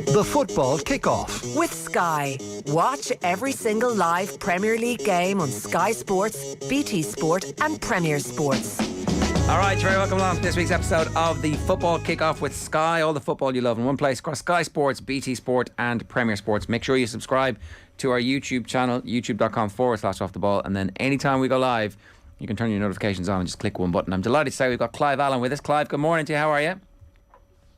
The football kick-off. With Sky. Watch every single live Premier League game on Sky Sports, BT Sport and Premier Sports. All right, you're very welcome along to this week's episode of the Football Kick-Off with Sky. All the football you love in one place across Sky Sports, BT Sport and Premier Sports. Make sure you subscribe to our YouTube channel, youtube.com/off the ball, and then anytime we go live, you can turn your notifications on and just click one button. I'm delighted to say we've got Clive Allen with us. Clive, good morning to you. How are you?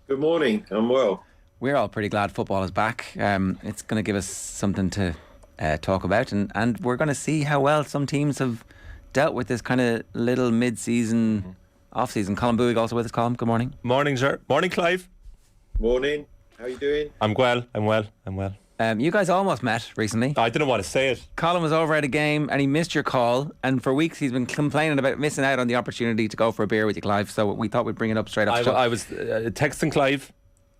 Good morning. I'm well. We're all pretty glad football is back. It's going to give us something to talk about, and we're going to see how well some teams have dealt with this kind of little mid-season, off-season. Colm Boohig also with us. Colm, good morning. Morning, Ger. Morning, Clive. Morning. How are you doing? I'm well. You guys almost met recently. I didn't want to say it. Colin was over at a game and he missed your call, and for weeks he's been complaining about missing out on the opportunity to go for a beer with you, Clive, so we thought we'd bring it up straight off. I was texting Clive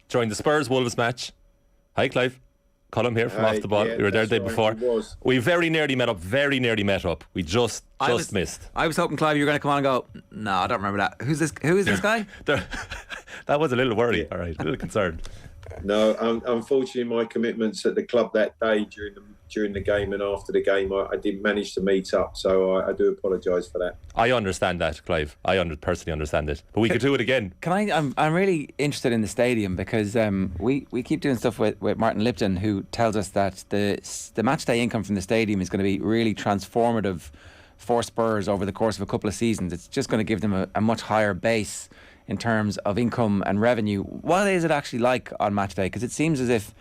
during the Spurs-Wolves match. Hi, Clive. Colin here from Off the Ball. Yeah, we were there the day before. We very nearly met up. We just missed. I was hoping, Clive, you were going to come on and go, no, I don't remember that. Who is this guy? That was a little worry. All right, a little concerned. No, unfortunately, my commitments at the club that day during the game and after the game, I didn't manage to meet up, so I do apologise for that. I understand that, Clive. I personally understand it, but we could do it again. I'm really interested in the stadium because we keep doing stuff with Martin Lipton, who tells us that the match day income from the stadium is going to be really transformative for Spurs over the course of a couple of seasons. It's just going to give them a much higher base in terms of income and revenue. What is it actually like on match day? Because it seems as if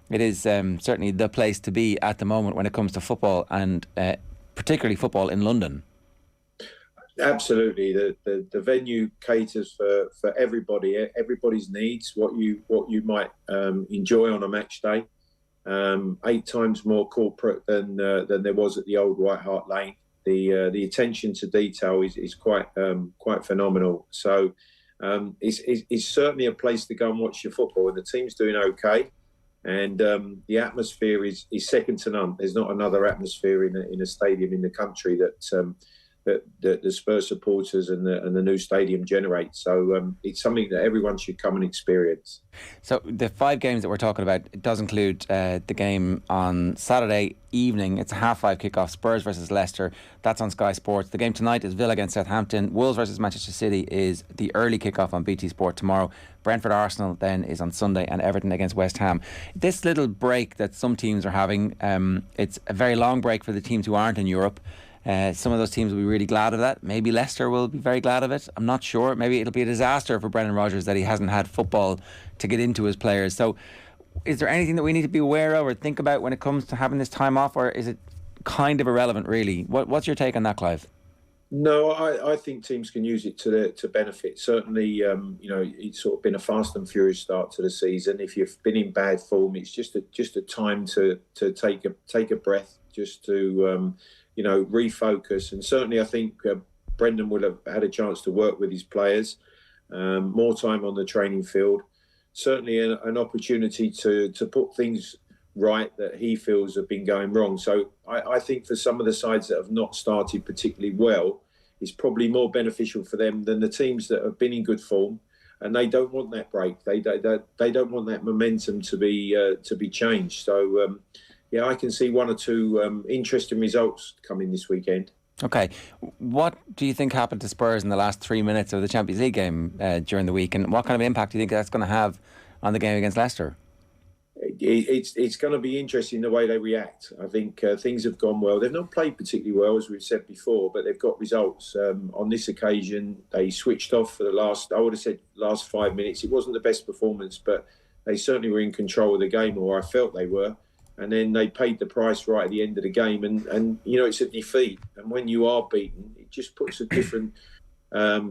it is certainly the place to be at the moment when it comes to football, and particularly football in London. Absolutely, the venue caters for everybody's needs. What you might enjoy on a match day. 8 times more corporate than there was at the old White Hart Lane. The attention to detail is quite phenomenal. So it's certainly a place to go and watch your football, and the team's doing okay. And the atmosphere is second to none. There's not another atmosphere in a stadium in the country that the Spurs supporters and the new stadium generate. So it's something that everyone should come and experience. So the 5 games that we're talking about, it does include the game on Saturday evening. It's a 5:30 kickoff, Spurs versus Leicester. That's on Sky Sports. The game tonight is Villa against Southampton. Wolves versus Manchester City is the early kickoff on BT Sport tomorrow. Brentford Arsenal then is on Sunday, and Everton against West Ham. This little break that some teams are having, it's a very long break for the teams who aren't in Europe. Some of those teams will be really glad of that. Maybe Leicester will be very glad of it. I'm not sure. Maybe it'll be a disaster for Brendan Rodgers that he hasn't had football to get into his players. So is there anything that we need to be aware of or think about when it comes to having this time off, or is it kind of irrelevant really? What's your take on that, Clive? No, I think teams can use it to benefit. Certainly, it's sort of been a fast and furious start to the season. If you've been in bad form, it's just a time to take a breath, just to refocus. And certainly, I think Brendan will have had a chance to work with his players, more time on the training field. Certainly, an opportunity to put things right that he feels have been going wrong. So I think for some of the sides that have not started particularly well, it's probably more beneficial for them than the teams that have been in good form, and they don't want that break. They don't want that momentum to be changed. So I can see 1 or 2 interesting results coming this weekend. Okay, what do you think happened to Spurs in the last 3 minutes of the Champions League game during the week, and what kind of impact do you think that's going to have on the game against Leicester? It's going to be interesting the way they react. I think things have gone well. They've not played particularly well, as we've said before, but they've got results. On this occasion, they switched off for the last 5 minutes. It wasn't the best performance, but they certainly were in control of the game, or I felt they were. And then they paid the price right at the end of the game. And it's a defeat. And when you are beaten, it just puts a different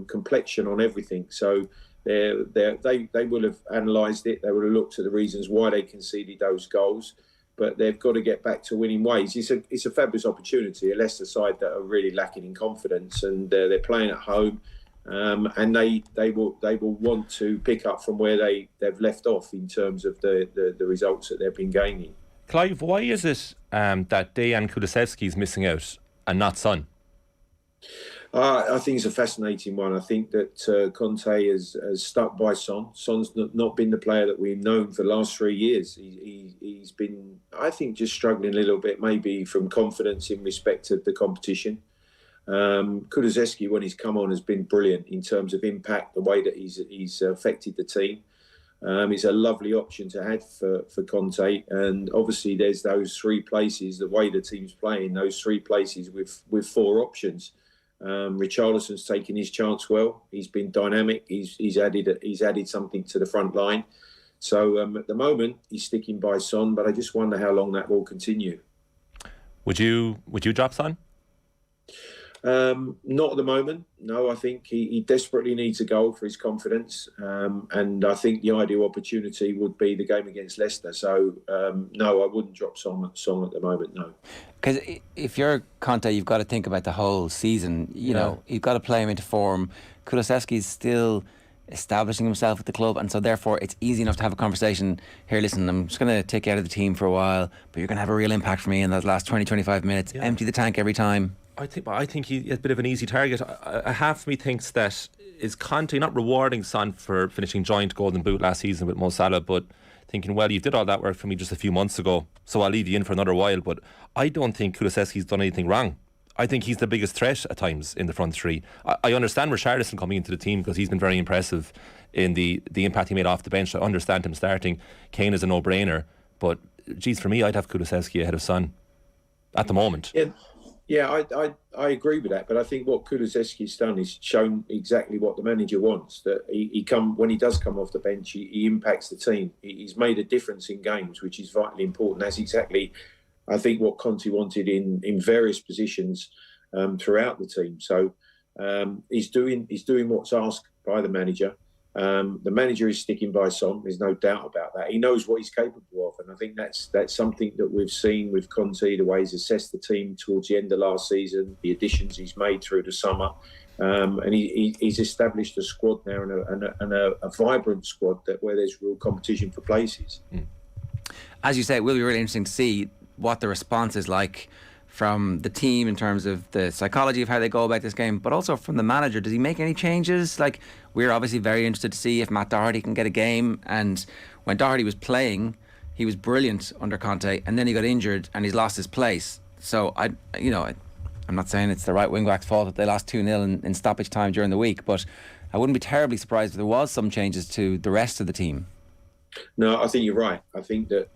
complexion on everything. So they will have analysed it. They will have looked at the reasons why they conceded those goals. But they've got to get back to winning ways. It's a fabulous opportunity. A Leicester side that are really lacking in confidence, and they're playing at home. And they will want to pick up from where they've left off in terms of the results that they've been gaining. Clive, why is it that Dejan Kulusevski's missing out and not Son? I think it's a fascinating one. I think that Conte has stuck by Son. Son's not been the player that we've known for the last 3 years. He's been, I think, just struggling a little bit, maybe from confidence in respect of the competition. Kulusevski, when he's come on, has been brilliant in terms of impact, the way that he's affected the team. It's a lovely option to have for Conte, and obviously there's those 3 places. The way the team's playing, those 3 places with 4 options. Richarlison's taken his chance well. He's been dynamic. He's added something to the front line. So at the moment he's sticking by Son, but I just wonder how long that will continue. Would you drop Son? Not at the moment. No, I think he desperately needs a goal for his confidence, and I think the ideal opportunity would be the game against Leicester. So no, I wouldn't drop Son at the moment. No, because if you're Conte, you've got to think about the whole season. You know, you've got to play him into form. Kulusevski's still establishing himself at the club, and so therefore it's easy enough to have a conversation here. Listen, I'm just going to take you out of the team for a while, but you're going to have a real impact for me in those last 20-25 minutes. Empty the tank every time. I think he's a bit of an easy target. Half of me thinks that is Conte not rewarding Son for finishing joint Golden Boot last season with Mo Salah, but thinking, well, you did all that work for me just a few months ago, so I'll leave you in for another while. But I don't think Kulusevski's done anything wrong. I think he's the biggest threat at times in the front 3. I understand Richarlison coming into the team because he's been very impressive in the impact he made off the bench. I understand him starting. Kane is a no-brainer, but geez, for me, I'd have Kulusevski ahead of Son at the moment. Yeah, I agree with that, but I think what Kulusevski's done is shown exactly what the manager wants. That when he does come off the bench, he impacts the team. He's made a difference in games, which is vitally important. That's exactly, I think, what Conte wanted in various positions throughout the team. So he's doing what's asked by the manager. The manager is sticking by Son. There's no doubt about that. He knows what he's capable of, and I think that's something that we've seen with Conte, the way he's assessed the team towards the end of last season, the additions he's made through the summer, and he's established a squad now and a vibrant squad where there's real competition for places. As you say, it will be really interesting to see what the response is like from the team in terms of the psychology of how they go about this game, but also from the manager. Does he make any changes? Like, we're obviously very interested to see if Matt Doherty can get a game, and when Doherty was playing, he was brilliant under Conte, and then he got injured and he's lost his place. So I'm not saying it's the right wing-back's fault that they lost 2-0 in stoppage time during the week, but I wouldn't be terribly surprised if there was some changes to the rest of the team. No, I think you're right. I think that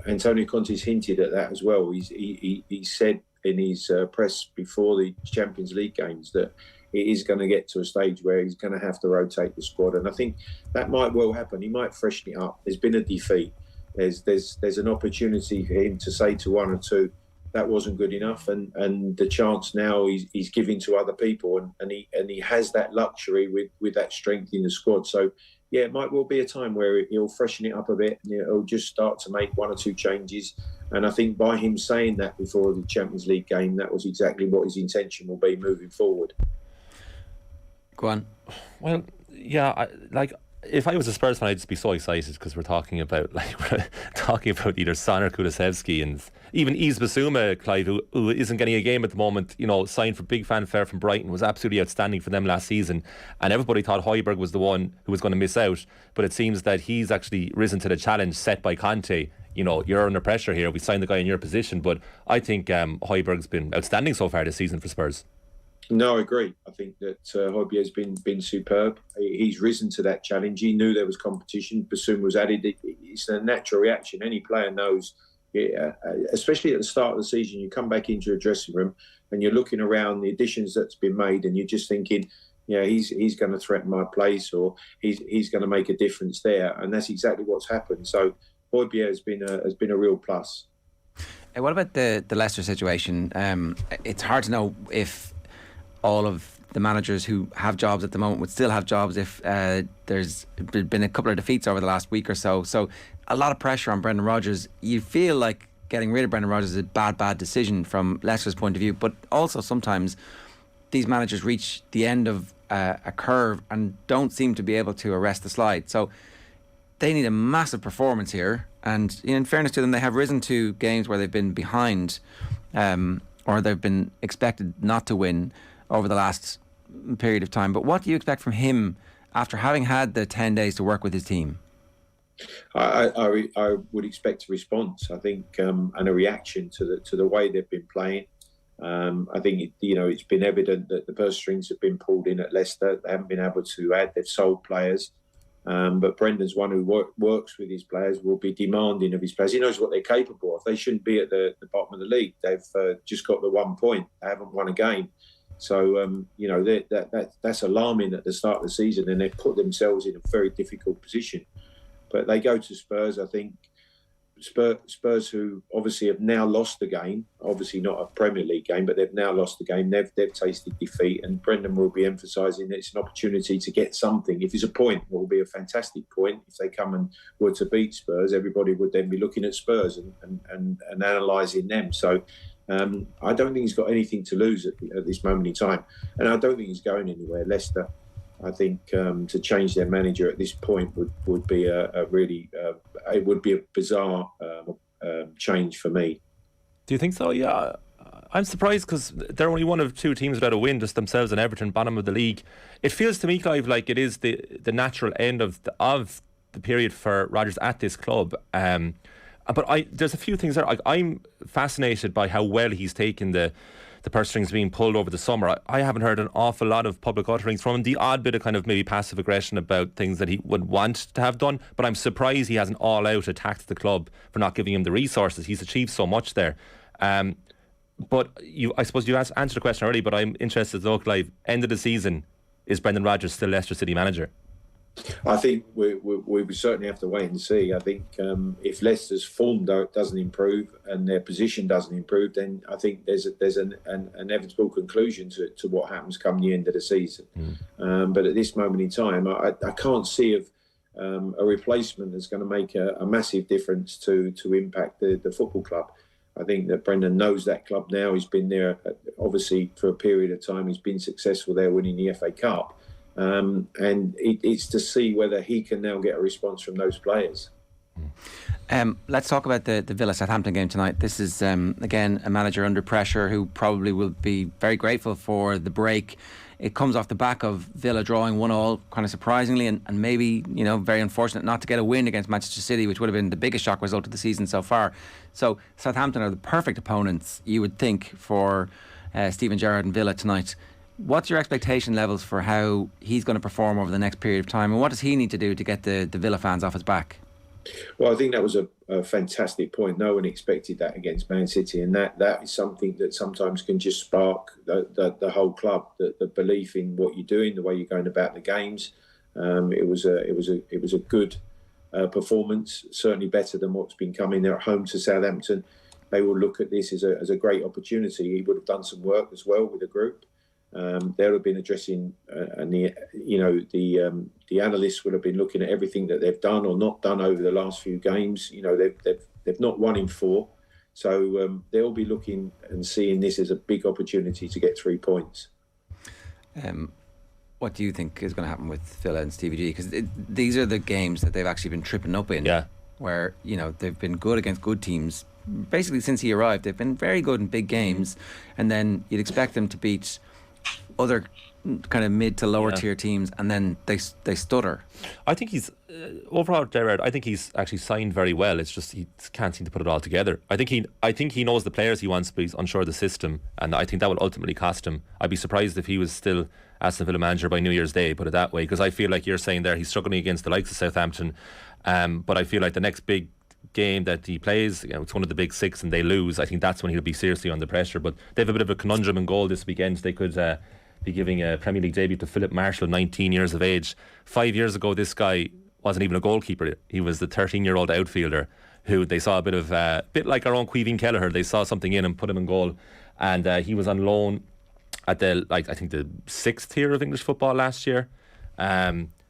Antonio Conte's hinted at that as well. He said in his press before the Champions League games that it is going to get to a stage where he's going to have to rotate the squad, and I think that might well happen. He might freshen it up. There's been a defeat. There's an opportunity for him to say to one or two that wasn't good enough, and the chance now he's giving to other people, and he has that luxury with that strength in the squad. So yeah, it might well be a time where he'll freshen it up a bit, and he'll just start to make 1 or 2 changes. And I think by him saying that before the Champions League game, that was exactly what his intention will be moving forward. Go on. Well, yeah, if I was a Spurs fan, I'd just be so excited because we're talking about either Son or Kulusevski, and even Yves Bissouma, Clive, who isn't getting a game at the moment, signed for big fanfare from Brighton, was absolutely outstanding for them last season, and everybody thought Højbjerg was the one who was going to miss out, but it seems that he's actually risen to the challenge set by Conte. You're under pressure here, we signed the guy in your position, but I think Højbjerg's been outstanding so far this season for Spurs. No, I agree. I think that Højbjerg's been superb. He's risen to that challenge. He knew there was competition. Bassoum was added. It's a natural reaction. Any player knows, especially at the start of the season, you come back into a dressing room and you're looking around the additions that's been made, and you're just thinking, he's going to threaten my place, or he's going to make a difference there, and that's exactly what's happened. So Højbjerg has been a real plus. What about the Leicester situation? It's hard to know if all of the managers who have jobs at the moment would still have jobs if there's been a couple of defeats over the last week or so. So a lot of pressure on Brendan Rodgers. You feel like getting rid of Brendan Rodgers is a bad decision from Leicester's point of view, but also sometimes these managers reach the end of a curve and don't seem to be able to arrest the slide. So they need a massive performance here, and in fairness to them, they have risen to games where they've been behind or they've been expected not to win. over the last period of time. But what do you expect from him after having had the 10 days to work with his team? I would expect a response, I think, and a reaction to the way they've been playing. I think it's been evident that the purse strings have been pulled in at Leicester. They haven't been able to add. They've sold players, but Brendan's one who works with his players, will be demanding of his players. He knows what they're capable of. They shouldn't be at the bottom of the league. They've just got the 1 point. They haven't won a game. So that's alarming at the start of the season, and they've put themselves in a very difficult position. But they go to Spurs, I think. Spurs, who obviously have now lost the game, obviously not a Premier League game, but they've now lost the game. They've tasted defeat, and Brendan will be emphasising that it's an opportunity to get something. If it's a point, it will be a fantastic point. If they come and were to beat Spurs, everybody would then be looking at Spurs and analysing them. So I don't think he's got anything to lose at this moment in time, and I don't think he's going anywhere. Leicester, I think to change their manager at this point would be it would be a bizarre change for me. Do you think so? Yeah, I'm surprised because they're only one of two teams without a win, just themselves and Everton, bottom of the league. It feels to me, Clive, like it is the natural end of the period for Rodgers at this club. But there's a few things there. I'm fascinated by how well he's taken the purse strings being pulled over the summer. I haven't heard an awful lot of public utterings from him. The odd bit of kind of maybe passive aggression about things that he would want to have done. But I'm surprised he hasn't all-out attacked the club for not giving him the resources. He's achieved so much there. But I suppose you answered the question already, but I'm interested to know, Clive, end of the season, is Brendan Rodgers still Leicester City manager? I think we certainly have to wait and see. I think if Leicester's form doesn't improve and their position doesn't improve, then I think there's an inevitable conclusion to what happens come the end of the season. But at this moment in time, I can't see a replacement that's going to make a massive difference to impact the football club. I think that Brendan knows that club now. He's been there obviously for a period of time. He's been successful there, winning the FA Cup. And it's to see whether he can now get a response from those players. Let's talk about the Villa Southampton game tonight. This is again a manager under pressure who probably will be very grateful for the break. It comes off the back of Villa drawing 1-1, kind of surprisingly, and maybe very unfortunate not to get a win against Manchester City, which would have been the biggest shock result of the season so far. So Southampton are the perfect opponents, you would think, for Steven Gerrard and Villa tonight. What's your expectation levels for how he's going to perform over the next period of time, and what does he need to do to get the Villa fans off his back? Well, I think that was a fantastic point. No one expected that against Man City, and that is something that sometimes can just spark the whole club. The belief in what you're doing, the way you're going about the games. It was a good performance, certainly better than what's been coming. They're at home to Southampton. They will look at this as a great opportunity. He would have done some work as well with the group. They'll have been addressing, and the analysts would have been looking at everything that they've done or not done over the last few games. They've not won in 4, so they'll be looking and seeing this as a big opportunity to get 3 points. What do you think is going to happen with Villa and Stevie G? Because these are the games that they've actually been tripping up in. Yeah. Where they've been good against good teams. Basically, since he arrived, they've been very good in big games, and then you'd expect them to beat other kind of mid to lower tier teams, and then they stutter. I think he's overall, Gerrard, I think he's actually signed very well. It's just he can't seem to put it all together. I think he knows the players he wants, but he's unsure of the system, and I think that will ultimately cost him. I'd be surprised if he was still Aston Villa manager by New Year's Day, put it that way, because I feel like you're saying there he's struggling against the likes of Southampton, but I feel like the next big game that he plays, it's one of the big 6 and they lose, I think that's when he'll be seriously under pressure. But they have a bit of a conundrum in goal this weekend. They could be giving a Premier League debut to Philip Marshall, 19 years of age. 5 years ago, this guy wasn't even a goalkeeper. He was the 13-year-old outfielder who they saw a bit like our own Caoimhín Kelleher. They saw something in and put him in goal, and he was on loan at I think the 6th tier of English football last year.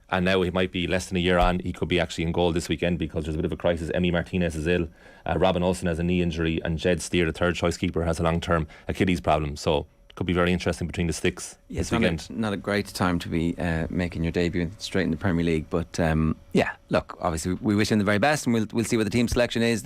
And now he might be less than a year on. He could be actually in goal this weekend because there's a bit of a crisis. Emi Martinez is ill. Robin Olsen has a knee injury, and Jed Steer, the third choice keeper, has a long-term Achilles problem. So it could be very interesting between the sticks this weekend. Not a great time to be making your debut straight in the Premier League. But look, obviously we wish him the very best, and we'll see what the team selection is.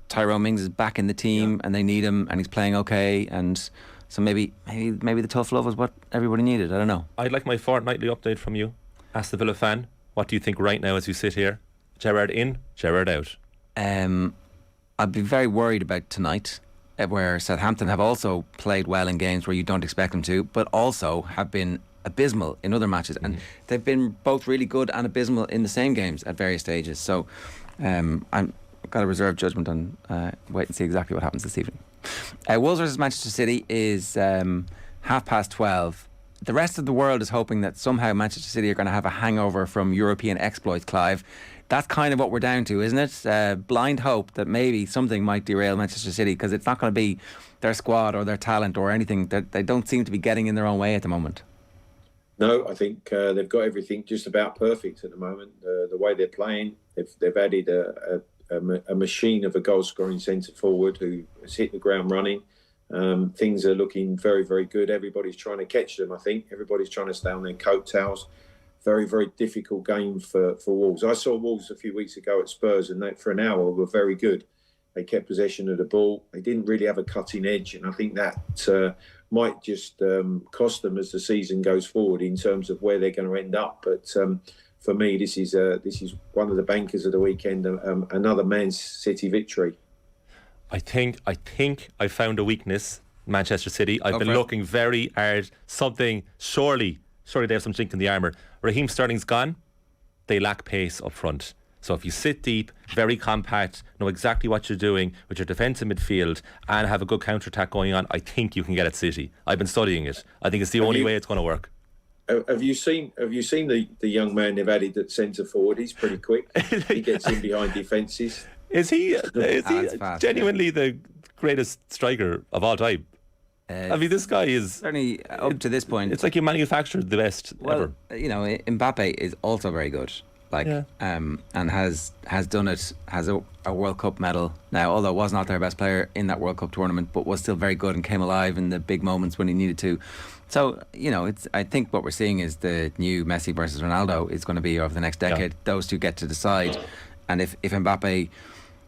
Tyrone Mings is back in the team, and they need him, and he's playing okay. And So maybe the tough love was what everybody needed. I don't know. I'd like my fortnightly update from you. Ask the Villa fan, what do you think right now as we sit here? Gerrard in, Gerrard out. I'd be very worried about tonight, where Southampton have also played well in games where you don't expect them to, but also have been abysmal in other matches. And they've been both really good and abysmal in the same games at various stages. So I've got a reserved judgment on wait and see exactly what happens this evening. Wolves versus Manchester City is 12:30. The rest of the world is hoping that somehow Manchester City are going to have a hangover from European exploits, Clive. That's kind of what we're down to, isn't it? Blind hope that maybe something might derail Manchester City, because it's not going to be their squad or their talent or anything. They don't seem to be getting in their own way at the moment. No, I think they've got everything just about perfect at the moment. The way they're playing, they've added a machine of a goal-scoring centre forward who has hit the ground running. Things are looking very, very good. Everybody's trying to catch them, I think. Everybody's trying to stay on their coattails. Very, very difficult game for Wolves. I saw Wolves a few weeks ago at Spurs, and they, for an hour, were very good. They kept possession of the ball. They didn't really have a cutting edge, and I think that might just cost them as the season goes forward in terms of where they're going to end up. But for me, this is one of the bankers of the weekend, another Man City victory. I think I found a weakness, Manchester City. I've been looking very hard. Surely they have some chink in the armour. Raheem Sterling's gone. They lack pace up front. So if you sit deep, very compact, know exactly what you're doing with your defensive midfield and have a good counter-attack going on, I think you can get at City. I've been studying it. I think it's the only way it's going to work. Have you seen the young man they've added at centre forward? He's pretty quick. He gets in behind defences. Is he genuinely the greatest striker of all time? I mean, this guy is certainly up to this point. It's like you manufactured the best ever. You know, Mbappe is also very good. And has done it, has a World Cup medal now, although was not their best player in that World Cup tournament, but was still very good and came alive in the big moments when he needed to. So, you know, I think what we're seeing is the new Messi versus Ronaldo is going to be over the next decade. Those two get to decide. And if Mbappe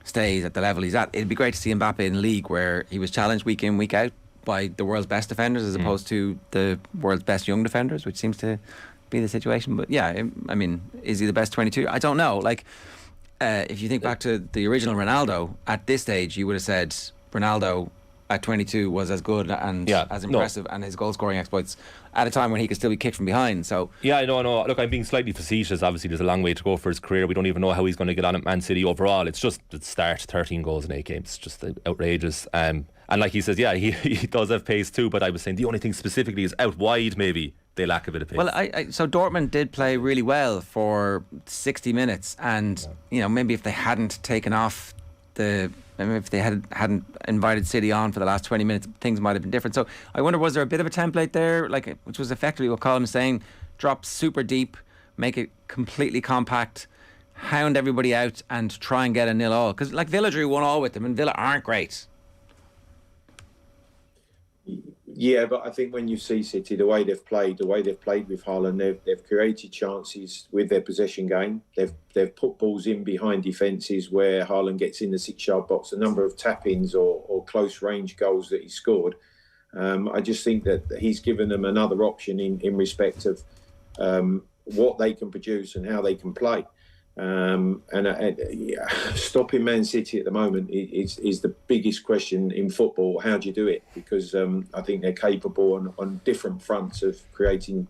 stays at the level he's at, it'd be great to see Mbappe in a league where he was challenged week in, week out by the world's best defenders as opposed to the world's best young defenders, which seems to be the situation. But yeah, I mean, is he the best 22? I don't know. Like, if you think back to the original Ronaldo, at this stage you would have said Ronaldo at 22 was as good and as impressive, and his goal scoring exploits at a time when he could still be kicked from behind. So I know. Look, I'm being slightly facetious. Obviously there's a long way to go for his career. We don't even know how he's going to get on at Man City overall. It's just the start, 13 goals in 8 games, just outrageous. And like he says, he does have pace too, but I was saying the only thing specifically is out wide maybe they lack a bit of pace. Well, so Dortmund did play really well for 60 minutes, and you know, maybe if they hadn't taken off if they hadn't invited City on for the last 20 minutes, things might have been different. So I wonder, was there a bit of a template there, like, which was effectively what Colm is saying: drop super deep, make it completely compact, hound everybody out, and try and get a 0-0? Because like Villa drew 1-1 with them, and Villa aren't great. Yeah, but I think when you see City, the way they've played with Haaland, they've created chances with their possession game. They've put balls in behind defences where Haaland gets in the 6-yard box. A number of tap-ins or close range goals that he scored. I just think that he's given them another option in respect of what they can produce and how they can play. Stopping Man City at the moment is the biggest question in football. How do you do it? Because I think they're capable on different fronts of creating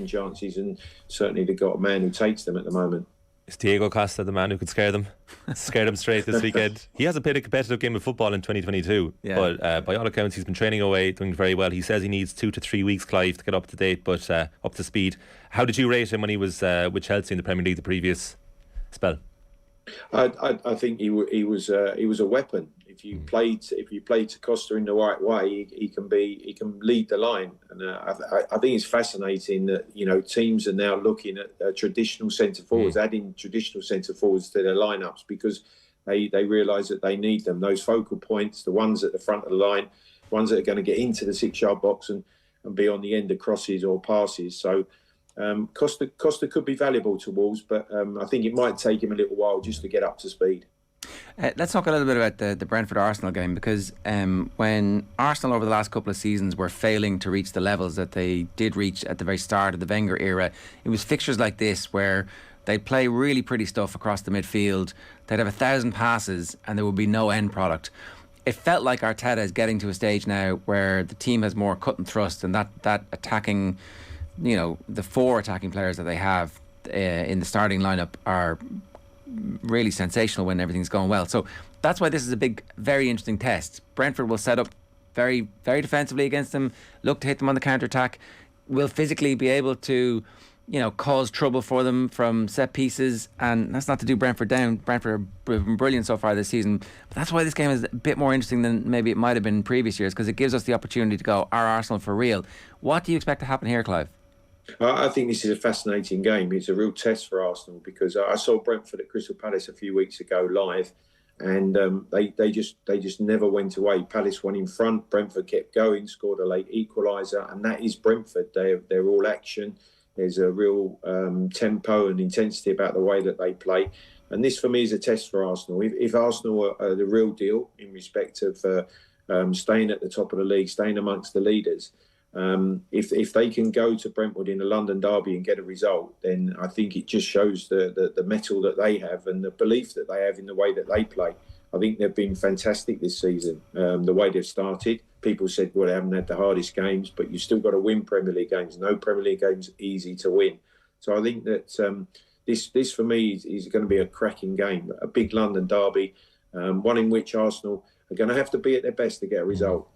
chances, and certainly they've got a man who takes them at the moment. Is Diego Costa the man who could scare them straight this weekend? He hasn't played a competitive game of football in 2022, but by all accounts he's been training away, doing very well. He says he needs 2 to 3 weeks, Clive, to get up to date, but up to speed. How did you rate him when he was with Chelsea in the Premier League the previous spell? I think he was a weapon. If you played to Costa in the right way, he can lead the line. And I think it's fascinating that, you know, teams are now looking at traditional centre forwards, adding traditional centre forwards to their lineups, because they realise that they need them. Those focal points, the ones at the front of the line, ones that are going to get into the 6-yard box and be on the end of crosses or passes. So Costa could be valuable to Wolves, but I think it might take him a little while just to get up to speed. Let's talk a little bit about the Brentford Arsenal game, because when Arsenal over the last couple of seasons were failing to reach the levels that they did reach at the very start of the Wenger era, it was fixtures like this where they'd play really pretty stuff across the midfield. They'd have 1,000 passes and there would be no end product. It felt like Arteta is getting to a stage now where the team has more cut and thrust, and that attacking, the 4 attacking players that they have in the starting lineup are really sensational when everything's going well. So that's why this is a big, very interesting test. Brentford will set up very, very defensively against them, look to hit them on the counter-attack, will physically be able to cause trouble for them from set pieces, and that's not to do Brentford down. Brentford have been brilliant so far this season, but that's why this game is a bit more interesting than maybe it might have been in previous years, because it gives us the opportunity to go, are Arsenal for real? What do you expect to happen here, Clive? I think this is a fascinating game. It's a real test for Arsenal, because I saw Brentford at Crystal Palace a few weeks ago live, and they just never went away. Palace won in front, Brentford kept going, scored a late equaliser, and that is Brentford. They're all action. There's a real tempo and intensity about the way that they play. And this, for me, is a test for Arsenal. If Arsenal are the real deal in respect of staying at the top of the league, staying amongst the leaders, if they can go to Brentford in a London derby and get a result, then I think it just shows the mettle that they have and the belief that they have in the way that they play. I think they've been fantastic this season, the way they've started. People said, well, they haven't had the hardest games, but you've still got to win Premier League games. No Premier League games easy to win. So I think that this for me is going to be a cracking game, a big London derby, one in which Arsenal are going to have to be at their best to get a result.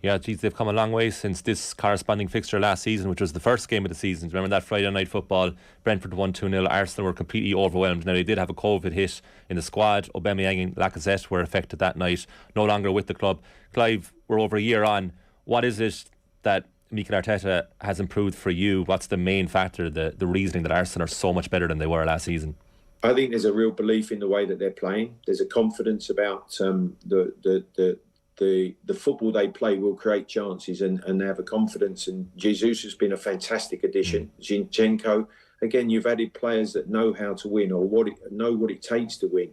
Yeah, geez, they've come a long way since this corresponding fixture last season, which was the first game of the season. Remember that Friday night football? Brentford won 2-0. Arsenal were completely overwhelmed. Now, they did have a COVID hit in the squad. Aubameyang and Lacazette were affected that night, no longer with the club. Clive, we're over a year on. What is it that Mikel Arteta has improved for you? What's the main factor, the reasoning that Arsenal are so much better than they were last season? I think there's a real belief in the way that they're playing. There's a confidence about the football they play will create chances, and they have a confidence. And Jesus has been a fantastic addition. Zinchenko, again, you've added players that know how to win or know what it takes to win.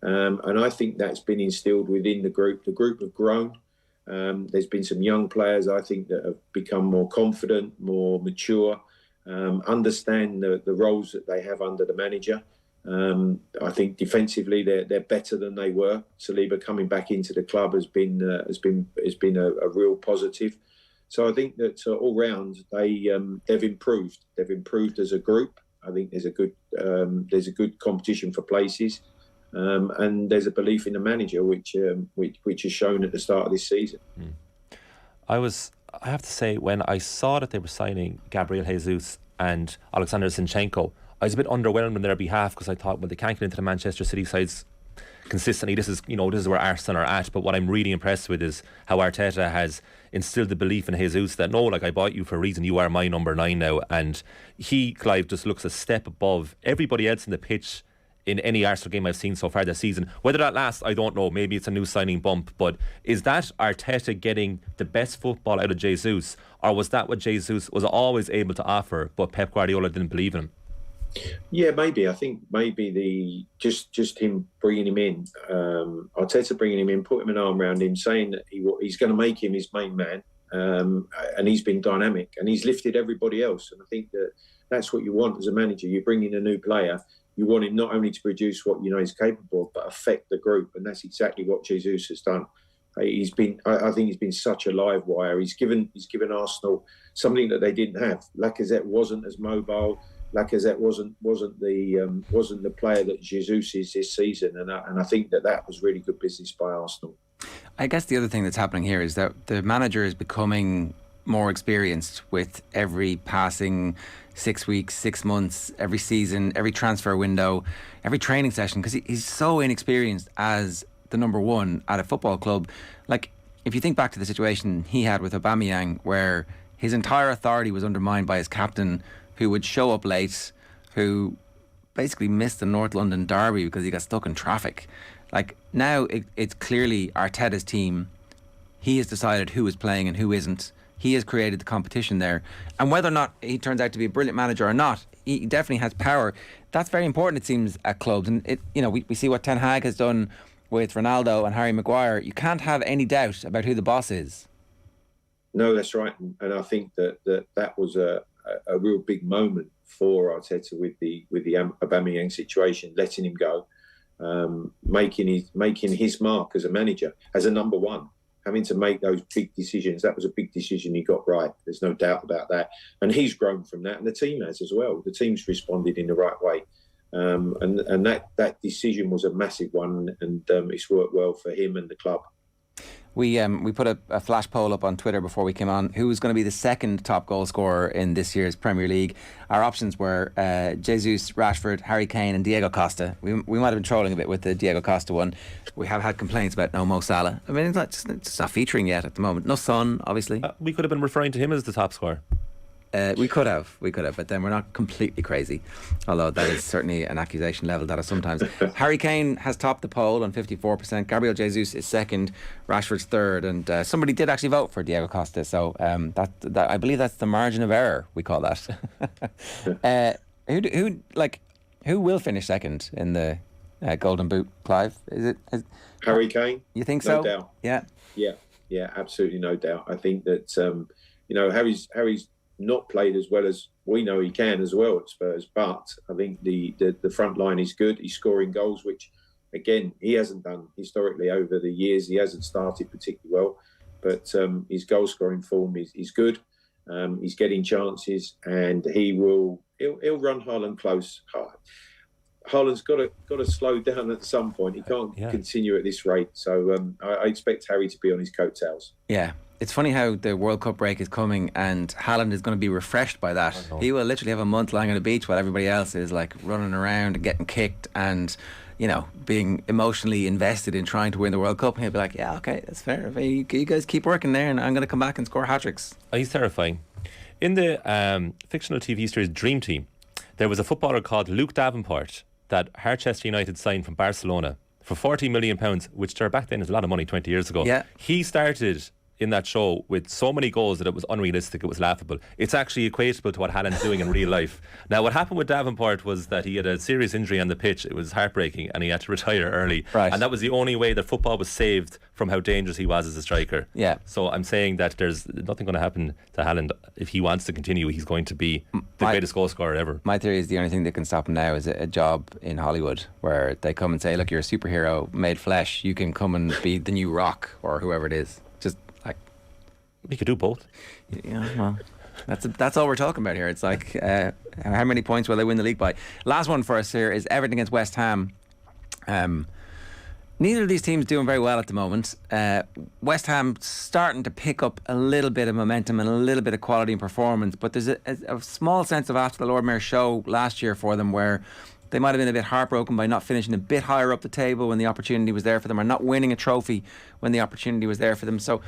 And I think that's been instilled within the group. The group have grown. There's been some young players, I think, that have become more confident, more mature, understand the roles that they have under the manager. I think defensively they're better than they were. Saliba coming back into the club has been a real positive. So I think that all round they've improved. They've improved as a group. I think there's a good competition for places, and there's a belief in the manager which is shown at the start of this season. I have to say, when I saw that they were signing Gabriel Jesus and Alexander Zinchenko, I was a bit underwhelmed on their behalf, because I thought, well, they can't get into the Manchester City sides consistently. This is where Arsenal are at. But what I'm really impressed with is how Arteta has instilled the belief in Jesus that, no, I bought you for a reason. You are my number 9 now. And Clive, just looks a step above everybody else in the pitch in any Arsenal game I've seen so far this season. Whether that lasts, I don't know. Maybe it's a new signing bump. But is that Arteta getting the best football out of Jesus, or was that what Jesus was always able to offer, but Pep Guardiola didn't believe in him? Yeah, maybe. I think maybe just him bringing him in, Arteta bringing him in, putting an arm around him, saying that he's going to make him his main man, and he's been dynamic and he's lifted everybody else. And I think that's what you want as a manager. You bring in a new player, you want him not only to produce what he's capable of, but affect the group, and that's exactly what Jesus has done. I think he's been such a live wire. He's given Arsenal something that they didn't have. Lacazette wasn't as mobile. Lacazette wasn't the player that Jesus is this season, and I think that was really good business by Arsenal. I guess the other thing that's happening here is that the manager is becoming more experienced with every passing 6 weeks, 6 months, every season, every transfer window, every training session, because he's so inexperienced as the number 1 at a football club. Like, if you think back to the situation he had with Aubameyang, where his entire authority was undermined by his captain, who would show up late, who basically missed the North London derby because he got stuck in traffic. Like, now it's clearly Arteta's team. He has decided who is playing and who isn't. He has created the competition there. And whether or not he turns out to be a brilliant manager or not, he definitely has power. That's very important, it seems, at clubs. And we see what Ten Hag has done with Ronaldo and Harry Maguire, you can't have any doubt about who the boss is. No, that's right, and I think that was a real big moment for Arteta with the Aubameyang situation, letting him go, making his mark as a manager, as a number one, having to make those big decisions. That was a big decision he got right. There's no doubt about that, and he's grown from that, and the team has as well. The team's responded in the right way, and that decision was a massive one, and it's worked well for him and the club. We put a flash poll up on Twitter before we came on. Who was going to be the second top goal scorer in this year's Premier League? Our options were Jesus, Rashford, Harry Kane and Diego Costa. We might have been trolling a bit with the Diego Costa one. We have had complaints about no Mo Salah. I mean, it's not featuring yet at the moment. No Son, obviously. We could have been referring to him as the top scorer. We could have, but then we're not completely crazy. Although that is certainly an accusation level that is sometimes. Harry Kane has topped the poll on 54%. Gabriel Jesus is second. Rashford's third, and somebody did actually vote for Diego Costa. So that I believe that's the margin of error we call that. Who will finish second in the Golden Boot, Clive? Is it Harry Kane? You think so? No doubt. Yeah, absolutely, no doubt. I think that Harry's not played as well as we know he can as well at Spurs, but I think the front line is good. He's scoring goals, which again he hasn't done historically over the years. He hasn't started particularly well, but his goal scoring form is good. He's getting chances, and he'll run Haaland close. Haaland's got to slow down at some point. He can't continue at this rate, so I expect Harry to be on his coattails. Yeah. It's funny how the World Cup break is coming and Haaland is going to be refreshed by that. He will literally have a month lying on the beach while everybody else is like running around and getting kicked and, being emotionally invested in trying to win the World Cup. And he'll be like, yeah, okay, that's fair. You guys keep working there and I'm going to come back and score hat-tricks. Oh, he's terrifying. In the fictional TV series Dream Team, there was a footballer called Luke Davenport that Harchester United signed from Barcelona for £40 million, which back then is a lot of money 20 years ago. Yeah. He started in that show with so many goals that it was unrealistic, it was laughable. It's actually equatable to what Haaland's doing in real life. Now, what happened with Davenport was that he had a serious injury on the pitch. It was heartbreaking and he had to retire early. Right. And that was the only way that football was saved from how dangerous he was as a striker. Yeah. So I'm saying that there's nothing going to happen to Haaland. If he wants to continue, he's going to be the greatest goal scorer ever. My theory is the only thing that can stop him now is a job in Hollywood where they come and say, look, you're a superhero made flesh. You can come and be the new Rock or whoever it is. We could do both. Yeah, well, that's all we're talking about here. It's like, how many points will they win the league by? Last one for us here is Everton against West Ham. Neither of these teams doing very well at the moment. West Ham starting to pick up a little bit of momentum and a little bit of quality and performance, but there's a small sense of after the Lord Mayor show last year for them where they might have been a bit heartbroken by not finishing a bit higher up the table when the opportunity was there for them, or not winning a trophy when the opportunity was there for them. So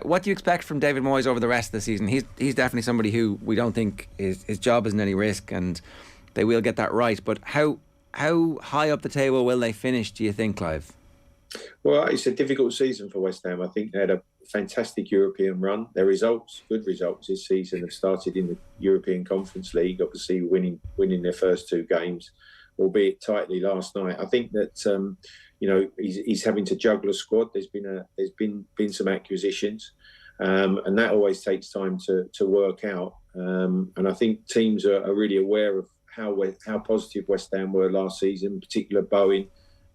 what do you expect from David Moyes over the rest of the season? He's definitely somebody who we don't think his job is in any risk, and they will get that right. But how high up the table will they finish, do you think, Clive? Well, it's a difficult season for West Ham. I think they had a fantastic European run. Their good results this season have started in the European Conference League, obviously winning their first two games, albeit tightly last night. I think that he's having to juggle a squad. There's been some acquisitions, and that always takes time to work out. And I think teams are really aware of how positive West Ham were last season, in particular Bowen.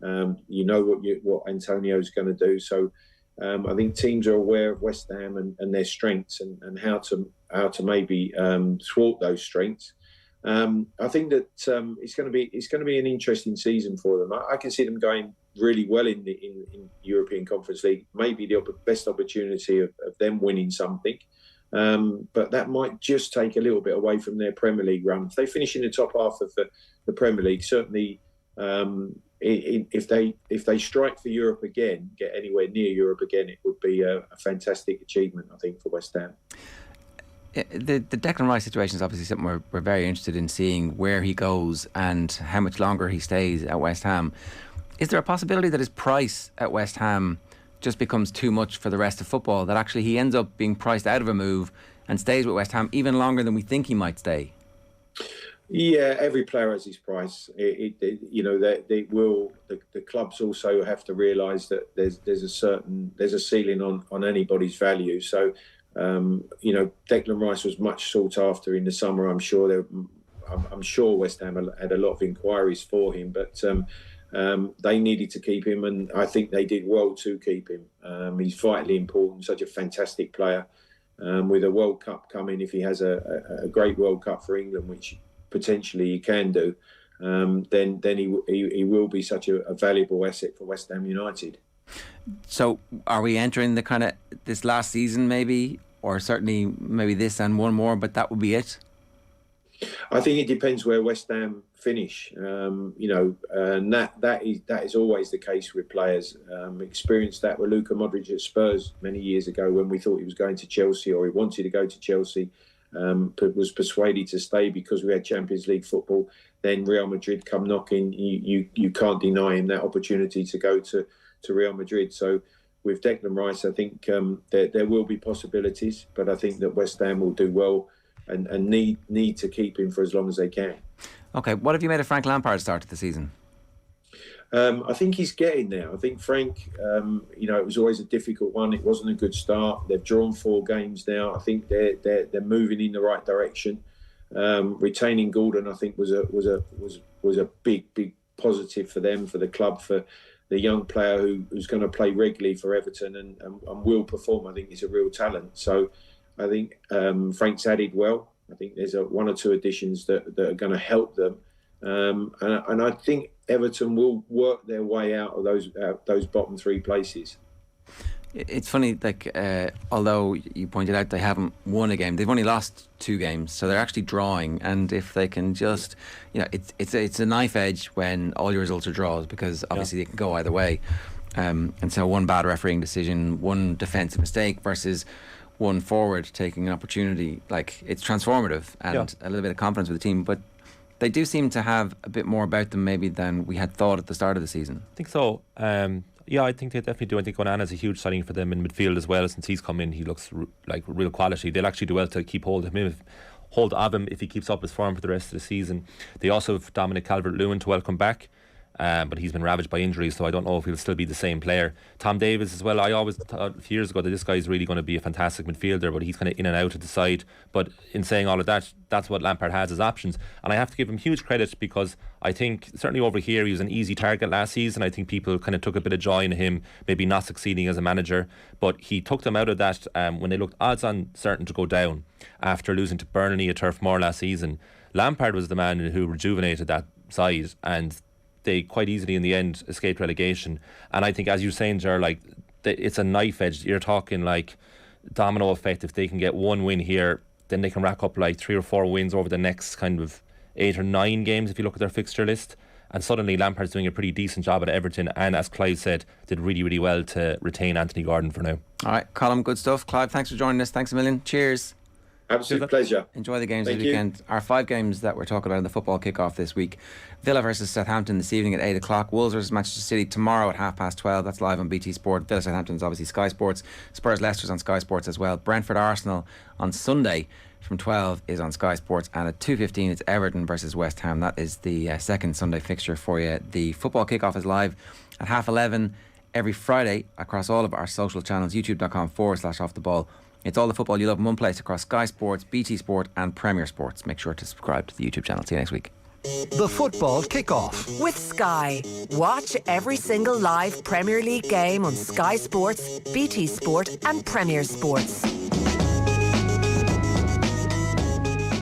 What Antonio's going to do. So I think teams are aware of West Ham and their strengths and how to maybe thwart those strengths. I think that it's going to be an interesting season for them. I can see them going really well in European Conference League. Maybe the best opportunity of them winning something, but that might just take a little bit away from their Premier League run. If they finish in the top half of the Premier League, certainly. If they strike for Europe again, get anywhere near Europe again, it would be a fantastic achievement, I think, for West Ham. The Declan Rice situation is obviously something we're very interested in seeing where he goes and how much longer he stays at West Ham. Is there a possibility that his price at West Ham just becomes too much for the rest of football, that actually he ends up being priced out of a move and stays with West Ham even longer than we think he might stay? Yeah, every player has his price. The clubs also have to realise that there's a ceiling on anybody's value. So, Declan Rice was much sought after in the summer. I'm sure West Ham had a lot of inquiries for him, but they needed to keep him, and I think they did well to keep him. He's vitally important, such a fantastic player. With a World Cup coming, if he has a great World Cup for England, which potentially he can do, then he will be such a valuable asset for West Ham United. So are we entering the kind of this last season maybe, or certainly maybe this and one more, but that would be it? I think it depends where West Ham finish. And that is always the case with players. Experienced that with Luka Modric at Spurs many years ago when we thought he was going to Chelsea, or he wanted to go to Chelsea, but was persuaded to stay because we had Champions League football. Then Real Madrid come knocking. You can't deny him that opportunity to go to Real Madrid. So with Declan Rice, I think there will be possibilities, but I think that West Ham will do well and need to keep him for as long as they can. Okay, what have you made of Frank Lampard's start to the season? I think he's getting there. I think Frank, it was always a difficult one. It wasn't a good start. They've drawn 4 games now. I think they're moving in the right direction. Retaining Gordon, I think, was a big positive for them, for the club, for the young player who's going to play regularly for Everton and will perform. I think he's a real talent. So I think Frank's added well. I think there's 1 or 2 additions that are going to help them. And I think Everton will work their way out of those bottom 3 places. It's funny, although you pointed out they haven't won a game, they've only lost 2 games, so they're actually drawing. And if they can just, it's a knife edge when all your results are draws, because obviously they can go either way. And so one bad refereeing decision, one defensive mistake versus one forward taking an opportunity, it's transformative and a little bit of confidence with the team. But they do seem to have a bit more about them maybe than we had thought at the start of the season. I think so. I think they definitely do. I think Onana's a huge signing for them in midfield as well. Since he's come in, he looks like real quality. They'll actually do well to keep hold of him if he keeps up his form for the rest of the season. They also have Dominic Calvert-Lewin to welcome back. But he's been ravaged by injuries, so I don't know if he'll still be the same player. Tom Davies as well. I always thought a few years ago that this guy is really going to be a fantastic midfielder, but he's kind of in and out of the side. But in saying all of that, that's what Lampard has as options. And I have to give him huge credit, because I think certainly over here he was an easy target last season. I think people kind of took a bit of joy in him maybe not succeeding as a manager, but he took them out of that when they looked odds on certain to go down after losing to Burnley at Turf Moor last season. Lampard was the man who rejuvenated that side, and they quite easily in the end escaped relegation. And I think, as you're saying, Ger, it's a knife edge. You're talking domino effect. If they can get 1 win here, then they can rack up 3 or 4 wins over the next kind of 8 or 9 games if you look at their fixture list. And suddenly Lampard's doing a pretty decent job at Everton, and as Clive said, did really, really well to retain Anthony Gordon for now. All right, Colm, good stuff. Clive, thanks for joining us. Thanks a million. Cheers. Absolute pleasure. Enjoy the games this weekend. Our 5 games that we're talking about in the football kick-off this week: Villa versus Southampton this evening at 8 o'clock. Wolves versus Manchester City tomorrow at 12:30. That's live on BT Sport. Villa Southampton is obviously Sky Sports. Spurs Leicester's on Sky Sports as well. Brentford Arsenal on Sunday from 12 is on Sky Sports, and at 2:15 it's Everton versus West Ham. That is the second Sunday fixture for you. The football kick-off is live at 11:30 every Friday across all of our social channels, youtube.com/offtheball. It's all the football you love in one place across Sky Sports, BT Sport and Premier Sports. Make sure to subscribe to the YouTube channel. See you next week. The football kick-off with Sky. Watch every single live Premier League game on Sky Sports, BT Sport and Premier Sports.